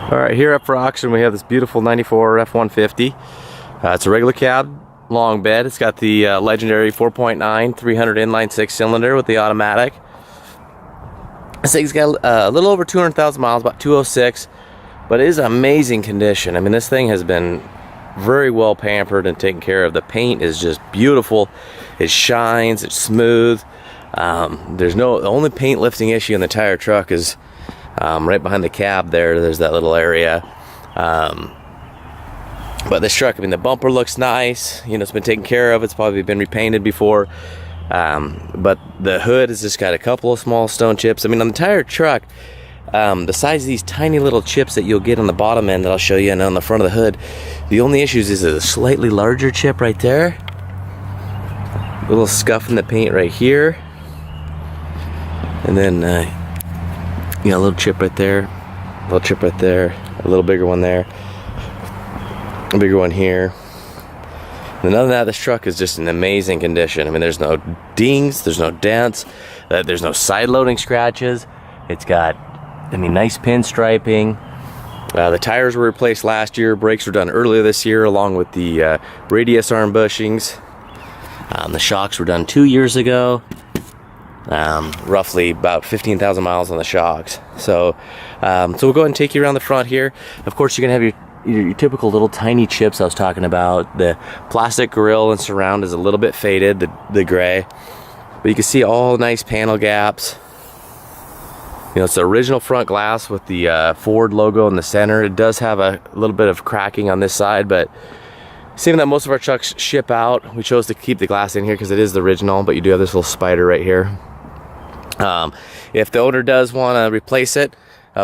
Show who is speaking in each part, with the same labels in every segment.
Speaker 1: Alright, here up for auction we have this beautiful 94 F150. It's a regular cab long bed. It's got the legendary 4.9 300 inline 6 cylinder with the automatic. This thing's got a little over 200,000 miles, about 206, but it is amazing condition. I mean, this thing has been very well pampered and taken care of. The paint is just beautiful. It shines, it's smooth. The only paint lifting issue in the entire truck is right behind the cab there's that little area. But this truck, I mean, the bumper looks nice. You know, it's been taken care of. It's probably been repainted before. But the hood has just got a couple of small stone chips. I mean, on the entire truck, the size of these tiny little chips that you'll get on the bottom end that I'll show you, and on the front of the hood, the only issues is a slightly larger chip right there. A little scuff in the paint right here. And then, you know, a little chip right there, a little chip right there, a little bigger one there, a bigger one here. And other than that, this truck is just in amazing condition. I mean, there's no dings, there's no dents, there's no side loading scratches. It's got, I mean, nice pinstriping. The tires were replaced last year. Brakes were done earlier this year, along with the radius arm bushings. The shocks were done 2 years ago. Roughly about 15,000 miles on the shocks. So we'll go ahead and take you around the front here. Of course, you're gonna have your typical little tiny chips I was talking about. The plastic grille and surround is a little bit faded, the gray, but you can see all nice panel gaps. You know, it's the original front glass with the Ford logo in the center. It does have a little bit of cracking on this side, but seeing that most of our trucks ship out, we chose to keep the glass in here because it is the original, but you do have this little spider right here. If the owner does want to replace it,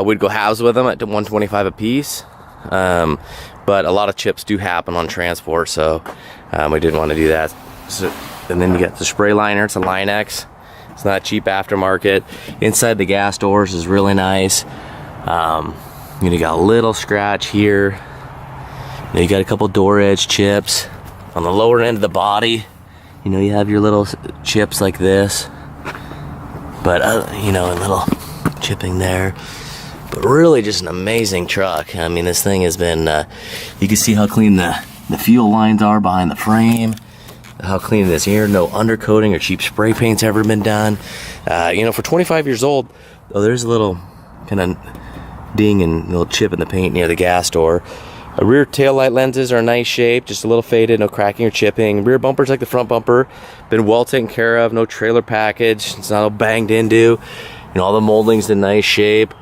Speaker 1: we'd go halves with them at $125 a piece. But a lot of chips do happen on transport, so we didn't want to do that. So, and then you got the spray liner. It's a Line-X. It's not cheap aftermarket. Inside the gas doors is really nice. You got a little scratch here. You got a couple door edge chips on the lower end of the body. You know, you have your little chips like this, but you know, a little chipping there. But really just an amazing truck. I mean, this thing has been, you can see how clean the fuel lines are behind the frame, how clean it is here. No undercoating or cheap spray paint's ever been done. You know, for 25 years old, there's a little kind of ding and little chip in the paint near the gas door. Rear taillight lenses are in nice shape, just a little faded, no cracking or chipping. Rear bumpers like the front bumper, been well taken care of, no trailer package, it's not all banged into. You know, all the molding's in nice shape.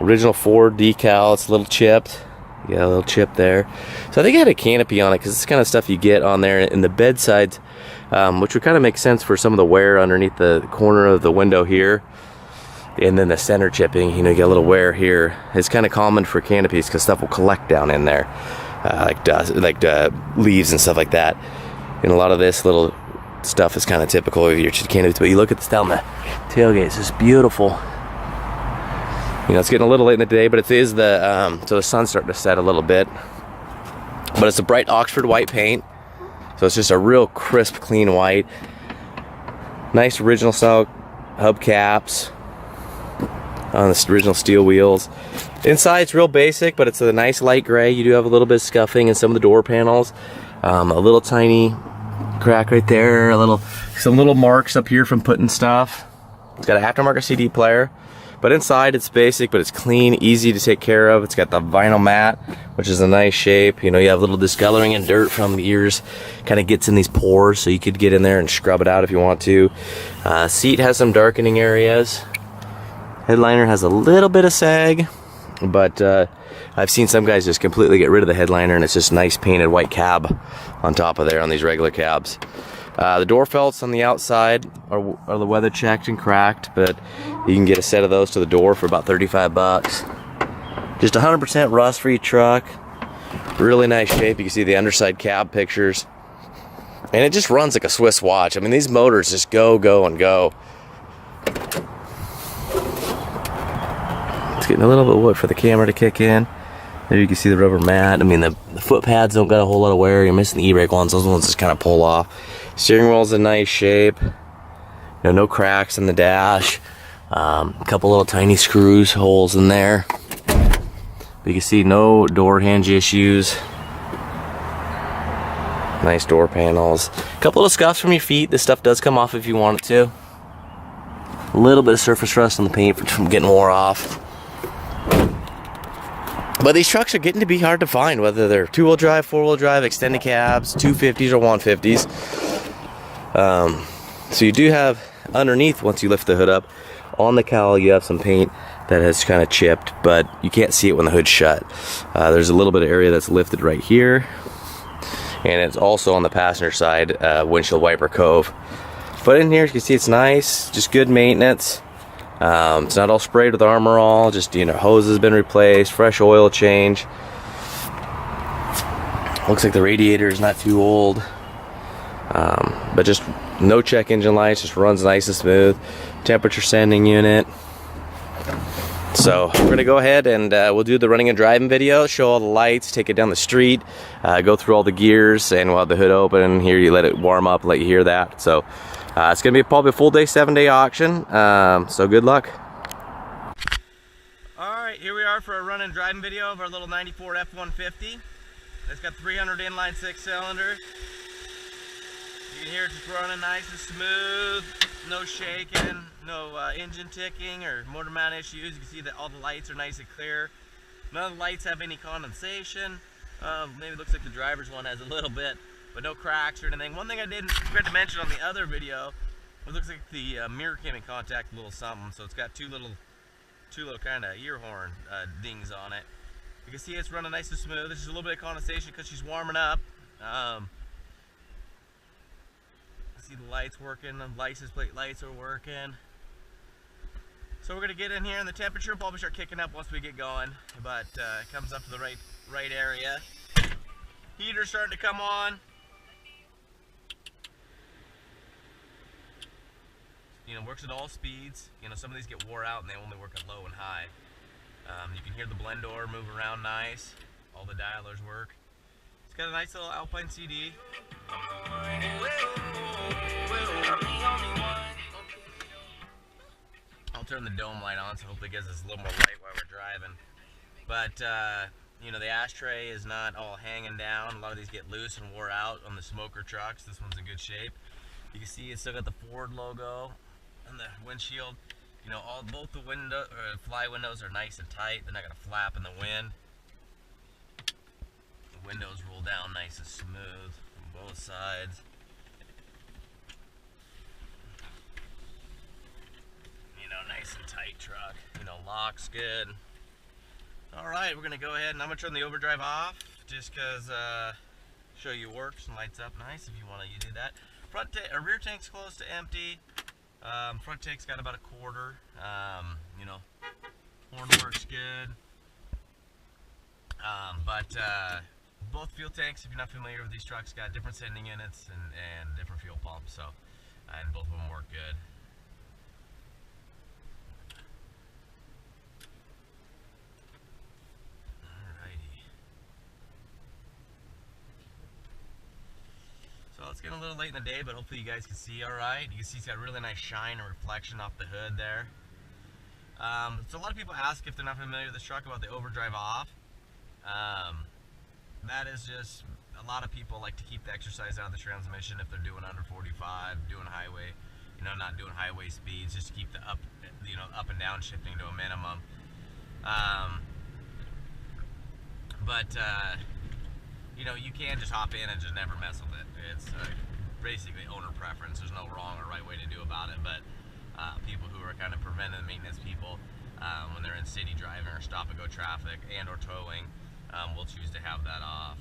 Speaker 1: Original Ford decal, it's a little chipped. You got a little chip there. So I think I had a canopy on it because it's the kind of stuff you get on there in the bed sides, which would kind of make sense for some of the wear underneath the corner of the window here. And then the center chipping, you know, you get a little wear here. It's kind of common for canopies because stuff will collect down in there, like dust, like leaves and stuff like that. And a lot of this little stuff is kind of typical of your canopies. But you look at this down the tailgate, it's just beautiful. You know, it's getting a little late in the day, but it is so the sun's starting to set a little bit. But it's a bright Oxford white paint, so it's just a real crisp, clean white. Nice original style hubcaps on the original steel wheels. Inside it's real basic, but it's a nice light gray. You do have a little bit of scuffing in some of the door panels. A little tiny crack right there. Some little marks up here from putting stuff. It's got an aftermarket CD player. But inside it's basic, but it's clean, easy to take care of. It's got the vinyl mat, which is a nice shape. You know, you have a little discoloring and dirt from the ears, kind of gets in these pores, so you could get in there and scrub it out if you want to. Seat has some darkening areas. Headliner has a little bit of sag, but I've seen some guys just completely get rid of the headliner, and it's just nice painted white cab on top of there on these regular cabs. The door felts on the outside are the weather checked and cracked, but you can get a set of those to the door for about 35 bucks. Just 100% rust-free truck. Really nice shape. You can see the underside cab pictures. And it just runs like a Swiss watch. I mean, these motors just go, go, and go. It's getting a little bit wood for the camera to kick in. There you can see the rubber mat. I mean, the foot pads don't got a whole lot of wear. You're missing the e-brake ones. Those ones just kind of pull off. Steering wheel's in nice shape. You know, no cracks in the dash. A couple little tiny screws, holes in there. But You can see no door hinge issues. Nice door panels. A couple of scuffs from your feet. This stuff does come off if you want it to. A little bit of surface rust on the paint from getting wore off. But these trucks are getting to be hard to find, whether they're two-wheel drive, four-wheel drive, extended cabs, 250s or 150s. So you do have underneath, once you lift the hood up, on the cowl you have some paint that has kind of chipped, but you can't see it when the hood's shut. There's a little bit of area that's lifted right here, and it's also on the passenger side windshield wiper cove. But in here you can see it's nice, just good maintenance. It's not all sprayed with Armor All, just, you know, hose has been replaced, fresh oil change. Looks like the radiator is not too old, but just no check engine lights, just runs nice and smooth. Temperature sending unit. So we're gonna go ahead and we'll do the running and driving video, show all the lights, take it down the street, go through all the gears, and we'll have the hood open. Here you let it warm up, let you hear that. So it's gonna be probably a full day, 7-day auction. So good luck. All right, here we are for a run and driving video of our little 94 F150. It's got 300 inline 6-cylinder. You can hear it just running nice and smooth, no shaking, no engine ticking or motor mount issues. You can see that all the lights are nice and clear. None of the lights have any condensation. Maybe it looks like the driver's one has a little bit, but no cracks or anything. One thing I didn't forget to mention on the other video, it looks like the mirror came in contact with a little something, so it's got two little kind of ear horn dings on it. You can see it's running nice and smooth. There's just a little bit of condensation because she's warming up. See the lights working, the license plate lights are working. So we're gonna get in here, and the temperature will probably start kicking up once we get going, but it comes up to the right area. Heater's starting to come on. You know, works at all speeds. You know, some of these get wore out and they only work at low and high. You can hear the blend door move around nice. All the dialers work. It's got a nice little Alpine CD. I'll turn the dome light on, so hopefully it gives us a little more light while we're driving. But you know, the ashtray is not all hanging down. A lot of these get loose and wore out on the smoker trucks. This one's in good shape. You can see it's still got the Ford logo on the windshield. You know, both the fly windows are nice and tight. They're not gonna flap in the wind. The windows roll down nice and smooth on both sides. You know, nice and tight truck. You know, locks good. All right, we're gonna go ahead and I'm gonna turn the overdrive off just cause show you works and lights up nice if you want to do that. Rear tank's close to empty. Front tank's got about a quarter. You know, horn works good. But both fuel tanks, if you're not familiar with these trucks, got different sending units and different fuel pumps. So, and both of them work good. So it's getting a little late in the day, but hopefully you guys can see all right. You can see it's got a really nice shine and reflection off the hood there. So a lot of people ask if they're not familiar with this truck about the overdrive off. That is just, a lot of people like to keep the exercise out of the transmission if they're doing under 45, doing highway, you know, not doing highway speeds, just to keep the up and down shifting to a minimum. You know, you can just hop in and just never mess with it. It's basically owner preference. There's no wrong or right way to do about it, but people who are kind of preventive maintenance people, when they're in city driving or stop and go traffic and or towing, will choose to have that off.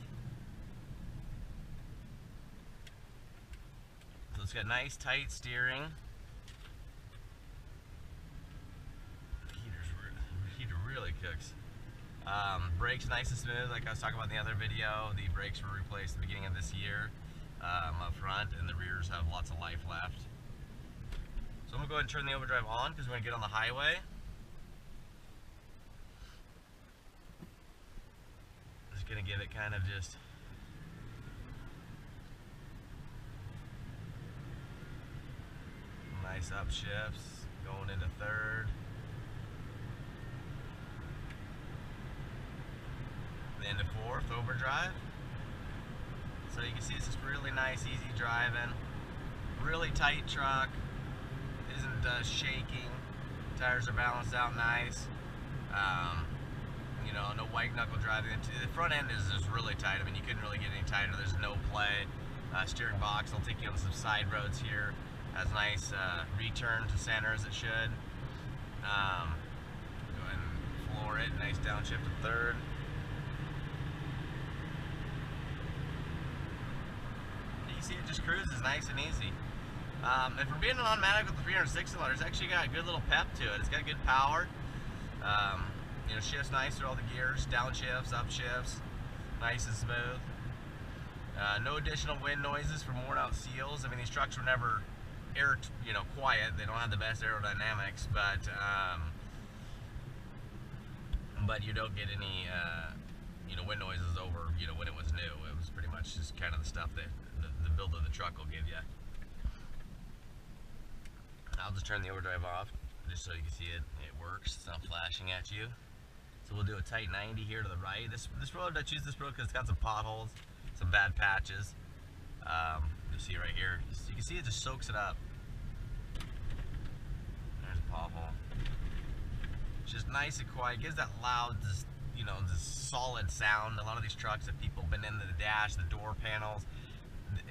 Speaker 1: So it's got nice tight steering. Heater really cooks. Brakes nice and smooth, like I was talking about in the other video. The brakes were replaced at the beginning of this year up front, and the rears have lots of life left. So I'm going to go ahead and turn the overdrive on because we're going to get on the highway. Just going to give it kind of just nice upshifts, going into third. into fourth, overdrive. So you can see it's just really nice, easy driving. Really tight truck, isn't shaking. Tires are balanced out nice. You know, no white knuckle driving. The front end is just really tight. I mean, you couldn't really get any tighter. There's no play. Steering box will take you on some side roads here. Has nice return to center as it should. Go ahead and floor it. Nice downshift to third. You can see it just cruises nice and easy. And for being an automatic with the 306 cylinder, it's actually got a good little pep to it. It's got good power. You know, shifts nice through all the gears, downshifts, upshifts, nice and smooth. No additional wind noises from worn out seals. I mean, these trucks were never quiet. They don't have the best aerodynamics, but you don't get any wind noises over when it was new. It was pretty much just kind of the stuff that the build of the truck will give you. I'll just turn the overdrive off just so you can see it works. It's not flashing at you. So we'll do a tight 90 here to the right. This road, I choose this road because it's got some potholes, some bad patches. You see right here, you can see it just soaks it up. There's a pothole. It's just nice and quiet. It gives that loud, this solid sound. A lot of these trucks that people have been into the dash, the door panels.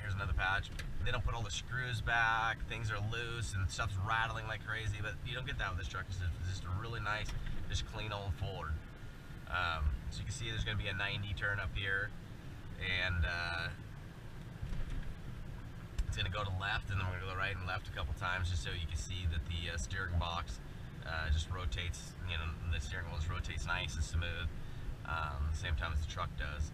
Speaker 1: Here's another patch. They don't put all the screws back. Things are loose and stuff's rattling like crazy, but you don't get that with this truck. It's just a really nice, just clean old Ford. So you can see there's going to be a 90 turn up here, and it's going to go to left, and then we're going to go right and left a couple times just so you can see that the steering box just rotates. The steering wheel just rotates nice and smooth at the same time as the truck does.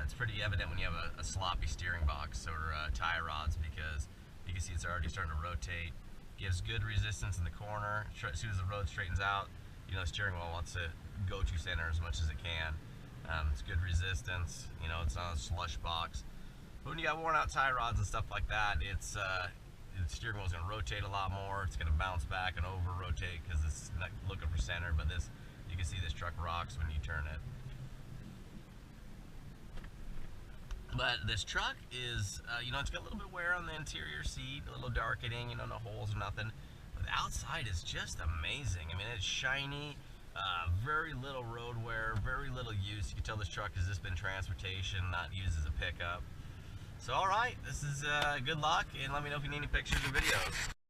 Speaker 1: It's pretty evident when you have a sloppy steering box or tie rods, because you can see it's already starting to rotate. Gives good resistance in the corner. As soon as the road straightens out, the steering wheel wants to go to center as much as it can. It's good resistance. It's not a slush box. But when you got worn out tie rods and stuff like that, the steering wheel is going to rotate a lot more. It's going to bounce back and over rotate because it's not looking for center. But you can see this truck rocks when you turn it. But this truck is, it's got a little bit of wear on the interior seat, a little darkening, no holes or nothing. But the outside is just amazing. I mean, it's shiny, very little road wear, very little use. You can tell this truck has just been transportation, not used as a pickup. So, all right, this is good luck, and let me know if you need any pictures or videos.